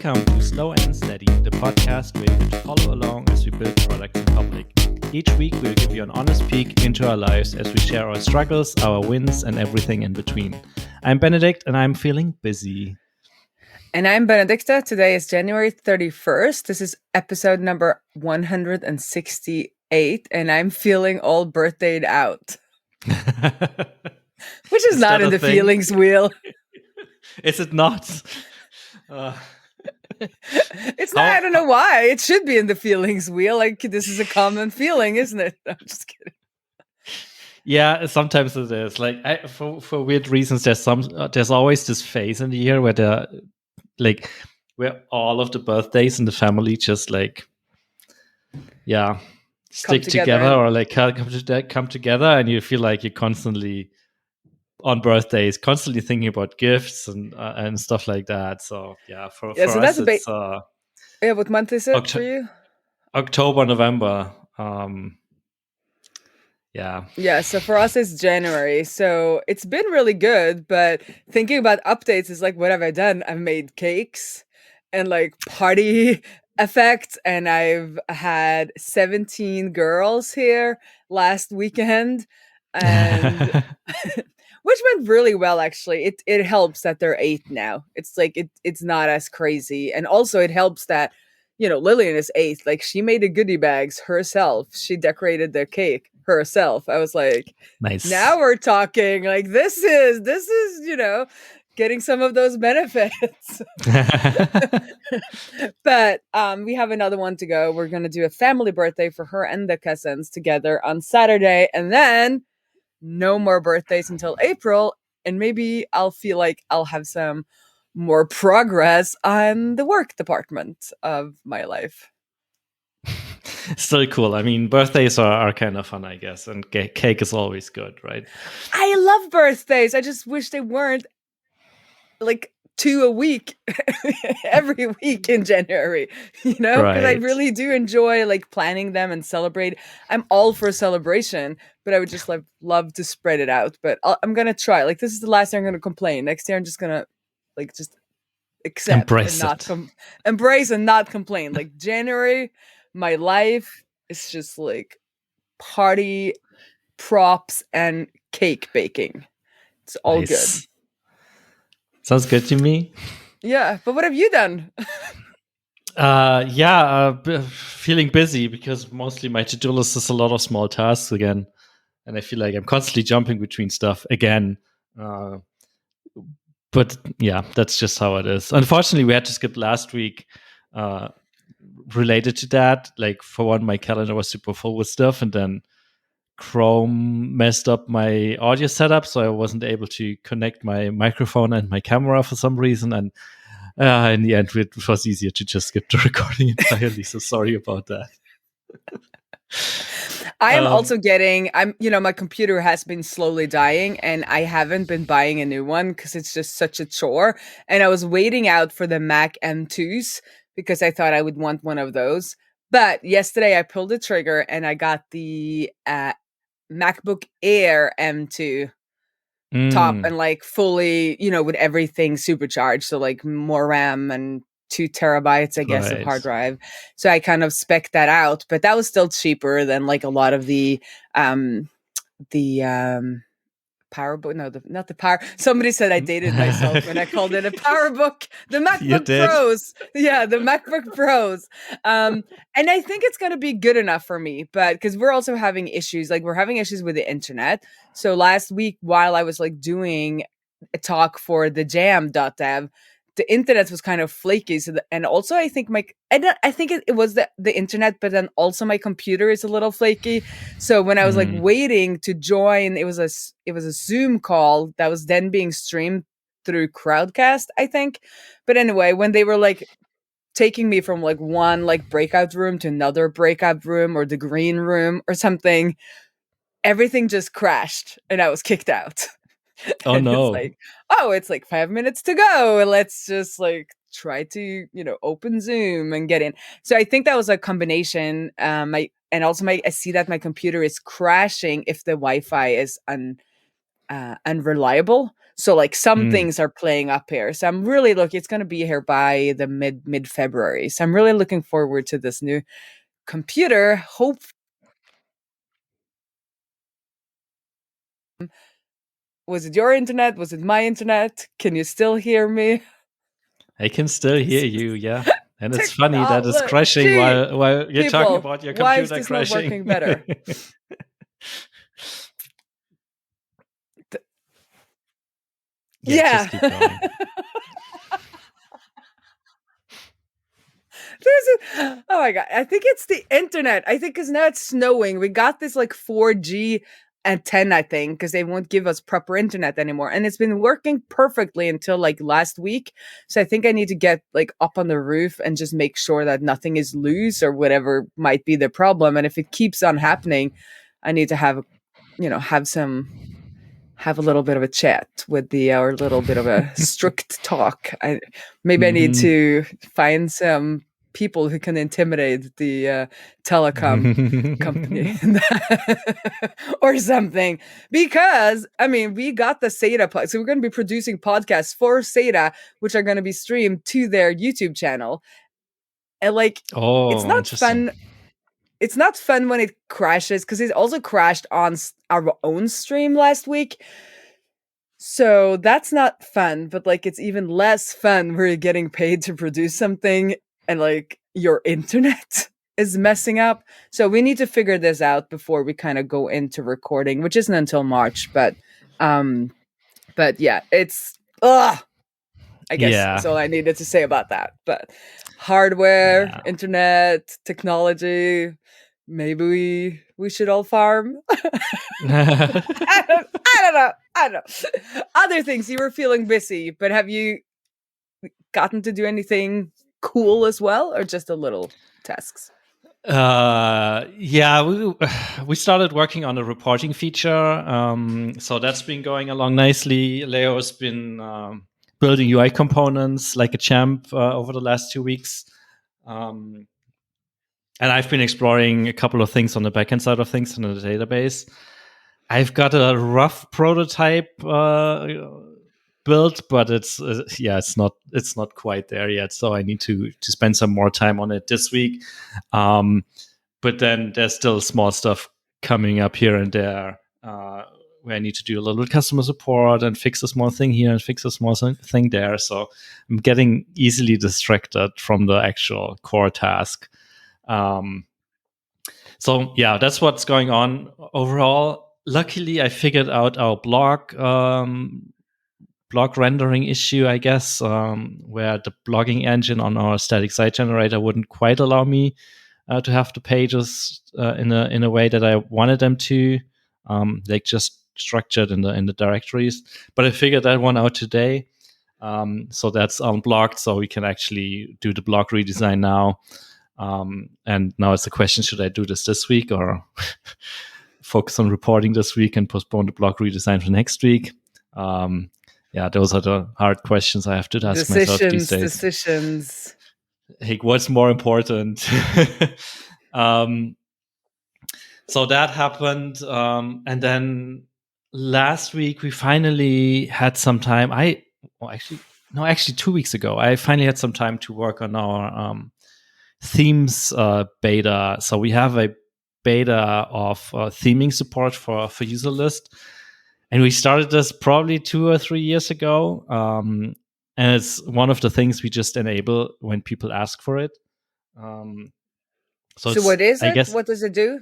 Welcome to Slow and Steady, the podcast where you can follow along as we build products in public. Each week, we'll give you an honest peek into our lives as we share our struggles, our wins, and everything in between. I'm Benedict, and I'm feeling busy. And I'm Benedicte. Today is January 31st. This is episode number 168, and I'm feeling all birthdayed out. Which is not in the feelings wheel. Is it not? It's not. I don't know why. It should be in the feelings wheel. Like, this is a common feeling, isn't it? I'm just kidding. Yeah, sometimes it is. Like, for weird reasons, there's always this phase in the year where where all of the birthdays in the family just stick together or like come together, and you feel like you're constantly on birthdays, constantly thinking about gifts and stuff like that. So for us, it's what month is it for you? October, November. So for us it's January, so it's been really good. But thinking about updates is like, what have I done? I've made cakes and like party effects, and I've had 17 girls here last weekend, and which went really well, actually. It helps that they're 8 now. It's like it's not as crazy, and also it helps that Lillian is 8. Like, she made the goodie bags herself. She decorated the cake herself. I was like, nice. Now we're talking. Like, this is getting some of those benefits. But we have another one to go. We're gonna do a family birthday for her and the cousins together on Saturday, and then no more birthdays until April. And maybe I'll feel like I'll have some more progress on the work department of my life. Still cool. I mean, birthdays are kind of fun, I guess, and cake is always good, right? I love birthdays. I just wish they weren't like 2 a week every week in January, because I really do enjoy like planning them and celebrate. I'm all for celebration, but I would just love to spread it out. But I'm gonna try. Like, this is the last year I'm gonna complain. Next year I'm just gonna just accept, embrace and embrace and not complain. Like, January, my life is just like party, props, and cake baking. It's all good. Sounds good to me. Yeah, but what have you done? Feeling busy because mostly my to-do list is a lot of small tasks again, and I feel like I'm constantly jumping between stuff again. But yeah, that's just how it is. Unfortunately, we had to skip last week related to that. Like, for one, my calendar was super full with stuff, and then Chrome messed up my audio setup, so I wasn't able to connect my microphone and my camera for some reason. And in the end, it was easier to just skip the recording entirely. So sorry about that. I am also my computer has been slowly dying, and I haven't been buying a new one because it's just such a chore. And I was waiting out for the Mac M2s because I thought I would want one of those. But yesterday I pulled the trigger and I got the MacBook Air M2 top, and like fully, with everything supercharged. So like more RAM and 2 terabytes, I guess, of hard drive. So I kind of spec'd that out, but that was still cheaper than like a lot of the PowerBook. No, not the Power. Somebody said I dated myself when I called it a PowerBook. The MacBook Pros. Yeah, the MacBook Pros. And I think it's going to be good enough for me, but because we're also having issues. Like, we're having issues with the internet. So last week, while I was like doing a talk for the jam.dev, the internet was kind of flaky. So and also I think it was the internet, but then also my computer is a little flaky. So when I was like waiting to join, it was a Zoom call that was then being streamed through Crowdcast, I think. But anyway, when they were like taking me from like one like breakout room to another breakout room or the green room or something, everything just crashed and I was kicked out. Oh no. It's like 5 minutes to go. Let's just like try to, open Zoom and get in. So I think that was a combination. I see that my computer is crashing if the Wi-Fi is unreliable. So like some things are playing up here. So I'm really looking. It's going to be here by the mid February. So I'm really looking forward to this new computer. Hope. Was it your internet? Was it my internet? Can you still hear me? I can still hear you, yeah. And it's funny that it's Technology. crashing while you're talking People, about your why is computer this crashing. not working better? Yeah. Just keep going. Oh my God. I think it's the internet. I think because now it's snowing. We got this like 4G antenna, I think, because they won't give us proper internet anymore. And it's been working perfectly until like last week. So I think I need to get like up on the roof and just make sure that nothing is loose or whatever might be the problem. And if it keeps on happening, I need to have a little bit of a chat with or a little bit of a strict talk. Maybe I need to find some people who can intimidate the telecom company or something. Because, I mean, we got the Xata, so we're going to be producing podcasts for Xata, which are going to be streamed to their YouTube channel. And like, it's not fun. It's not fun when it crashes, because it also crashed on our own stream last week. So that's not fun, but like it's even less fun where you're getting paid to produce something and like your internet is messing up. So we need to figure this out before we kind of go into recording, which isn't until March, but yeah, it's I guess that's all I needed to say about that. But hardware, internet, technology, maybe we should all farm. I don't know. Other things, you were feeling busy, but have you gotten to do anything cool as well, or just a little tasks? Yeah, we started working on a reporting feature. So that's been going along nicely. Leo's been building UI components like a champ over the last 2 weeks. And I've been exploring a couple of things on the backend side of things in the database. I've got a rough prototype built, but it's not quite there yet. So I need to spend some more time on it this week. But then there's still small stuff coming up here and there where I need to do a little customer support and fix a small thing here and fix a small thing there. So I'm getting easily distracted from the actual core task. So yeah, that's what's going on overall. Luckily, I figured out our blog rendering issue, I guess, where the blogging engine on our static site generator wouldn't quite allow me to have the pages in a way that I wanted them to, like just structured in the directories. But I figured that one out today, so that's unblocked, so we can actually do the blog redesign now. And now it's the question: should I do this week or focus on reporting this week and postpone the blog redesign for next week? Yeah, those are the hard questions I have to ask myself these days. Decisions. Like, what's more important? So that happened. And then last week, we finally had some time. Actually 2 weeks ago, I finally had some time to work on our themes beta. So we have a beta of theming support for Userlist. And we started this probably 2 or 3 years ago. And it's one of the things we just enable when people ask for it. So what is it? What does it do?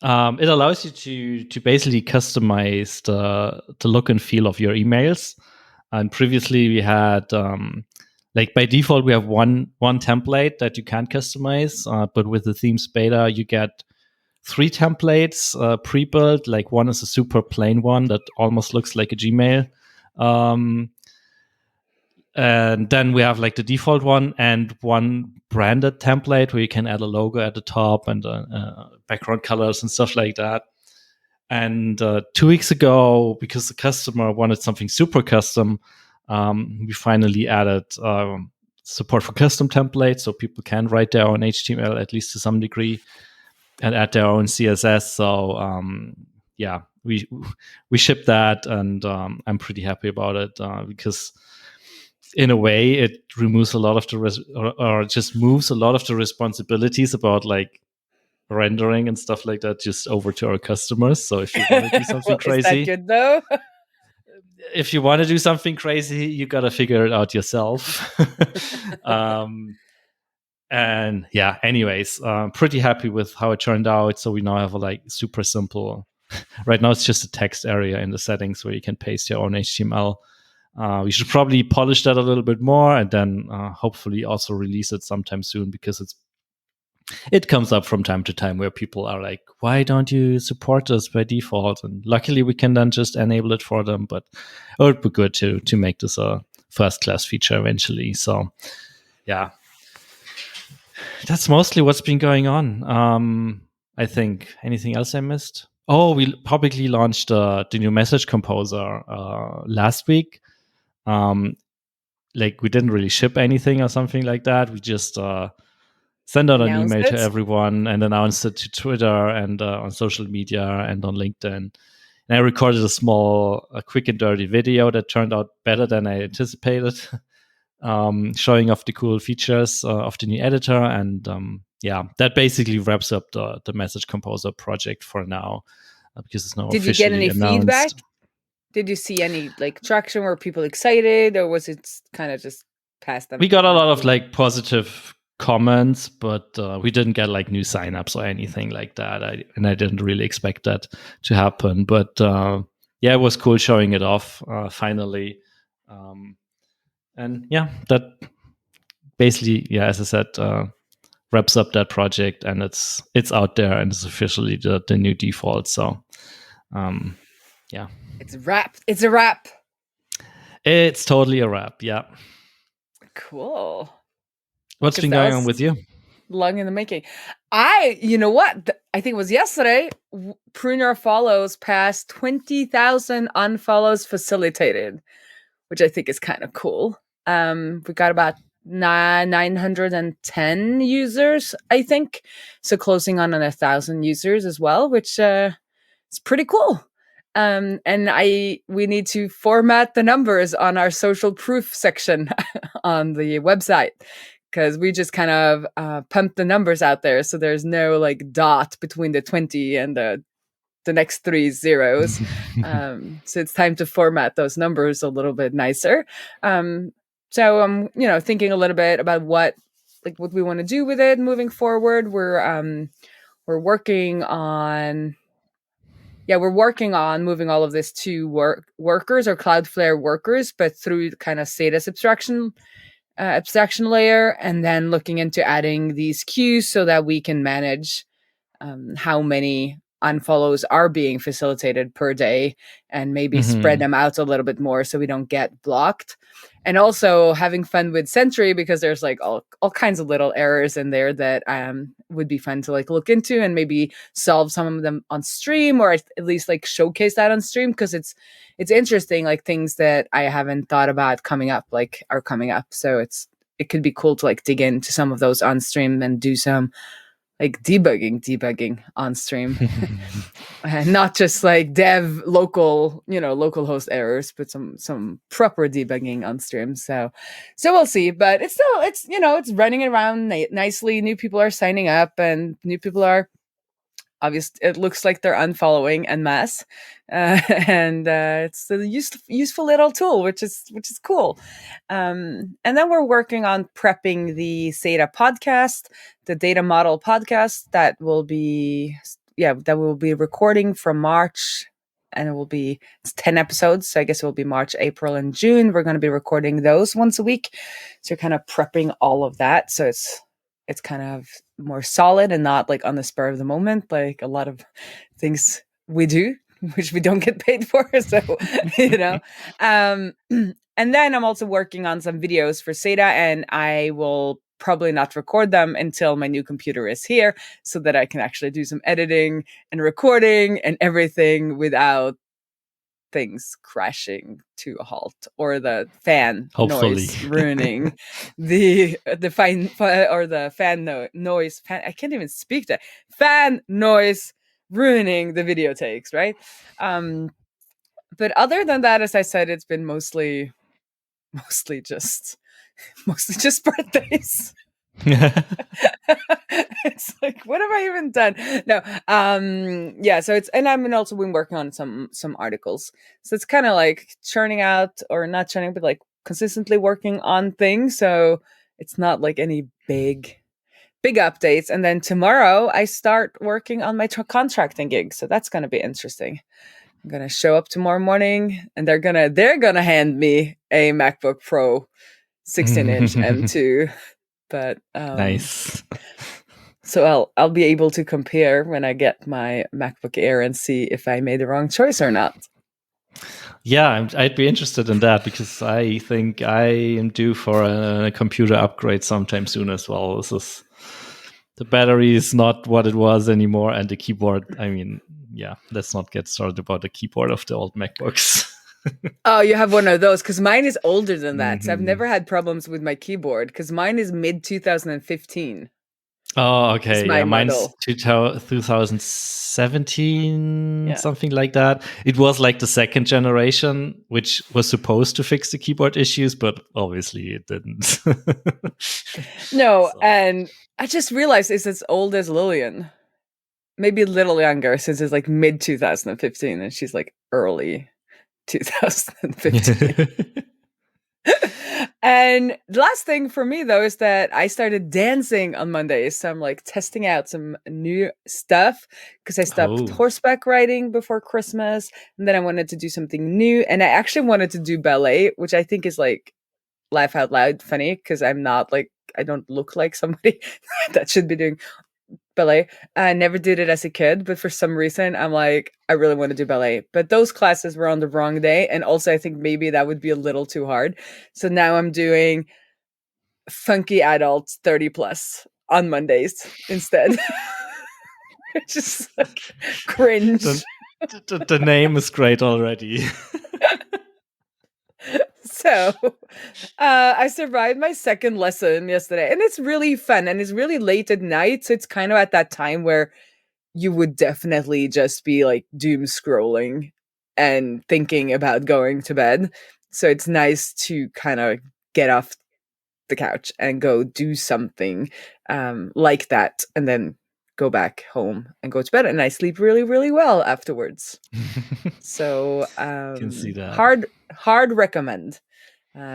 It allows you to basically customize the look and feel of your emails. And previously we had, like by default, we have one template that you can't customize. But with the themes beta, you get 3 templates pre-built. Like one is a super plain one that almost looks like a Gmail. And then we have like the default one and one branded template where you can add a logo at the top and background colors and stuff like that. And 2 weeks ago, because the customer wanted something super custom, we finally added support for custom templates, so people can write their own HTML, at least to some degree, and add their own CSS. So yeah, we shipped that, and I'm pretty happy about it because in a way it removes a lot of the or just moves a lot of the responsibilities about like rendering and stuff like that just over to our customers. So if you want to do something Well, is that crazy, good though? if you want to do something crazy, you got to figure it out yourself. And yeah, anyways, pretty happy with how it turned out. So we now have a like super simple, right now it's just a text area in the settings where you can paste your own HTML. We should probably polish that a little bit more, and then hopefully also release it sometime soon, because it comes up from time to time where people are like, why don't you support us by default? And luckily we can then just enable it for them, but it would be good to make this a first class feature eventually. So yeah, that's mostly what's been going on. I think anything else I missed? Oh, we publicly launched the new message composer last week. Like we didn't really ship anything or something like that. We just send out an Announced email to it. everyone and announced it to Twitter and on social media and on LinkedIn. And I recorded a quick and dirty video that turned out better than I anticipated, showing off the cool features of the new editor. And yeah, that basically wraps up the Message Composer project for now, because it's now Did you get officially any feedback? announced. Did you see any like traction? Were people excited, or was it kind of just past them? We got a lot of like positive comments, but we didn't get like new signups or anything like that. I didn't really expect that to happen. But yeah, it was cool showing it off finally. And yeah, that basically, yeah, as I said, wraps up that project, and it's out there and it's officially the new default. So yeah, it's a wrap. It's a wrap. It's totally a wrap. Yeah. Cool. What's been going on with you? Long in the making. You know what? I think it was yesterday. Pruner follows past 20,000 unfollows facilitated, which I think is kind of cool. We got about 910 users, I think. So closing on 1,000 users as well, which is pretty cool. And we need to format the numbers on our social proof section on the website, because we just kind of pump the numbers out there. So there's no like dot between the 20 and the next 3 zeros. So it's time to format those numbers a little bit nicer. So I'm, thinking a little bit about what we want to do with it moving forward. We're working on moving all of this to workers or Cloudflare workers, but through kind of Xata abstraction layer, and then looking into adding these queues so that we can manage how many unfollows are being facilitated per day, and maybe spread them out a little bit more so we don't get blocked. And also having fun with Sentry, because there's like all kinds of little errors in there that would be fun to like look into and maybe solve some of them on stream, or at least like showcase that on stream, because it's interesting, like things that I haven't thought about are coming up. So it could be cool to like dig into some of those on stream and do some like debugging on stream. And not just like dev local host errors, but some proper debugging on stream. So we'll see, but it's running around nicely. New people are signing up, and new people are obviously, it looks like they're unfollowing en masse, and it's a useful little tool, which is cool. And then we're working on prepping the Xata podcast, the data model podcast that we'll be recording from March, and it's 10 episodes. So I guess it will be March, April, and June. We're going to be recording those once a week. So kind of prepping all of that. So it's kind of more solid and not like on the spur of the moment, like a lot of things we do, which we don't get paid for. So, and then I'm also working on some videos for Xata, and I will probably not record them until my new computer is here, so that I can actually do some editing and recording and everything without things crashing to a halt, or the fan noise ruining the fan noise. I can't even speak that fan noise ruining the video takes, right? But other than that, as I said, it's been mostly just birthdays. It's like, what have I even done? No, yeah. So it's, and I've also been working on some articles. So it's kind of like churning out, or not churning, but like consistently working on things. So it's not like any big updates. And then tomorrow I start working on my contracting gig. So that's going to be interesting. I'm going to show up tomorrow morning, and they're going to hand me a MacBook Pro 16-inch M2. But nice. So I'll be able to compare when I get my MacBook Air and see if I made the wrong choice or not. Yeah, I'd be interested in that, because I think I am due for a computer upgrade sometime soon as well. The battery is not what it was anymore, and the keyboard, I mean, yeah, let's not get started about the keyboard of the old MacBooks. Oh, you have one of those? Because mine is older than that. So I've never had problems with my keyboard, because mine is mid 2015. Oh, okay. Yeah, mine's 2017, something like that. It was like the second generation, which was supposed to fix the keyboard issues, but obviously it didn't. No, and I just realized it's as old as Lillian. Maybe a little younger, since it's like mid 2015, and she's like early 2015. And the last thing for me, though, is that I started dancing on Mondays. So I'm like testing out some new stuff, because I stopped horseback riding before Christmas. And then I wanted to do something new. And I actually wanted to do ballet, which I think is like laugh out loud funny, because I'm not like, I don't look like somebody that should be doing ballet. I never did it as a kid, but for some reason I'm like, I really want to do ballet. But those classes were on the wrong day, and also I think maybe that would be a little too hard. So now I'm doing funky adults 30 plus on Mondays instead. Just like cringe. The name is great already. So I survived my second lesson yesterday, and it's really fun, and it's really late at night. So it's kind of at that time where you would definitely just be like doom scrolling and thinking about going to bed. So it's nice to kind of get off the couch and go do something like that, and then go back home and go to bed. And I sleep really, really well afterwards. So can see that. hard recommend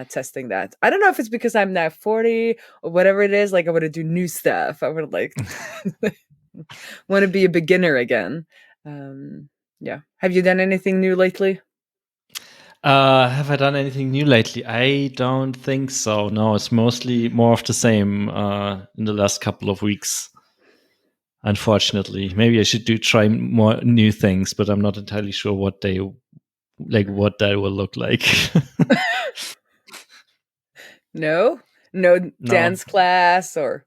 testing that. I don't know if it's because I'm now 40 or whatever it is. Like, I want to do new stuff. I would like want to be a beginner again. Yeah. Have you done anything new lately? Have I done anything new lately? I don't think so. No, it's mostly more of the same in the last couple of weeks. Unfortunately, maybe I should try more new things, but I'm not entirely sure what that will look like. No dance class or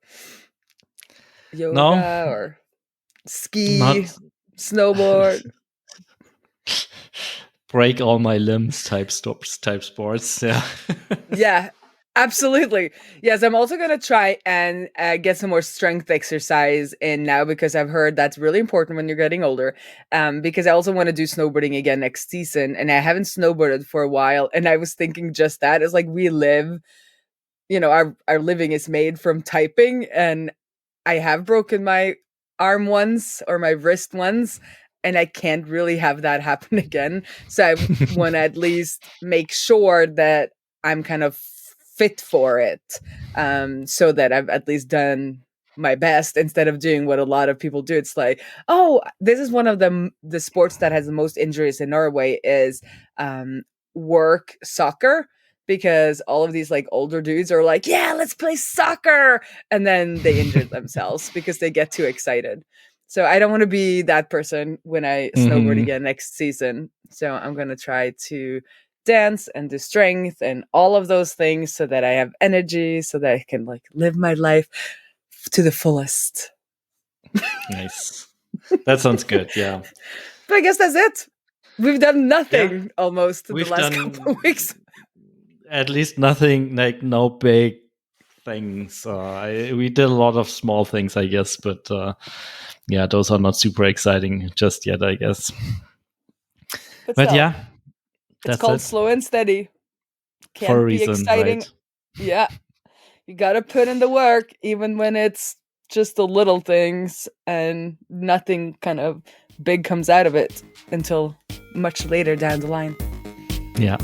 yoga or ski, snowboard. Break all my limbs type sports. Yeah. Yeah, absolutely. Yes, I'm also going to try and get some more strength exercise in now, because I've heard that's really important when you're getting older. Because I also want to do snowboarding again next season, and I haven't snowboarded for a while. And I was thinking just that, it's like we live, our living is made from typing, and I have broken my arm once or my wrist once, and I can't really have that happen again. So I want to at least make sure that I'm kind of fit for it, so that I've at least done my best, instead of doing what a lot of people do. It's like, oh, this is one of the sports that has the most injuries in Norway is work soccer, because all of these like older dudes are like, yeah, let's play soccer. And then they injure themselves because they get too excited. So I don't want to be that person when I snowboard again next season. So I'm going to try to dance and do strength and all of those things, so that I have energy, so that I can like live my life to the fullest. Nice. That sounds good. Yeah. But I guess that's it. We've done nothing almost the last couple of weeks. At least nothing, like no big things. We did a lot of small things, I guess, but yeah, those are not super exciting just yet, I guess. But still, yeah, it's called slow and steady. For a Can't be reason, exciting. right? Yeah. You got to put in the work, even when it's just the little things and nothing kind of big comes out of it until much later down the line. Yeah.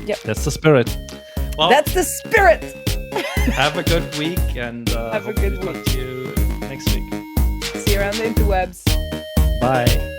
Yep. That's the spirit. Well, that's the spirit. Have a good week, and have a good week. Talk to you next week. See you around the interwebs. Bye.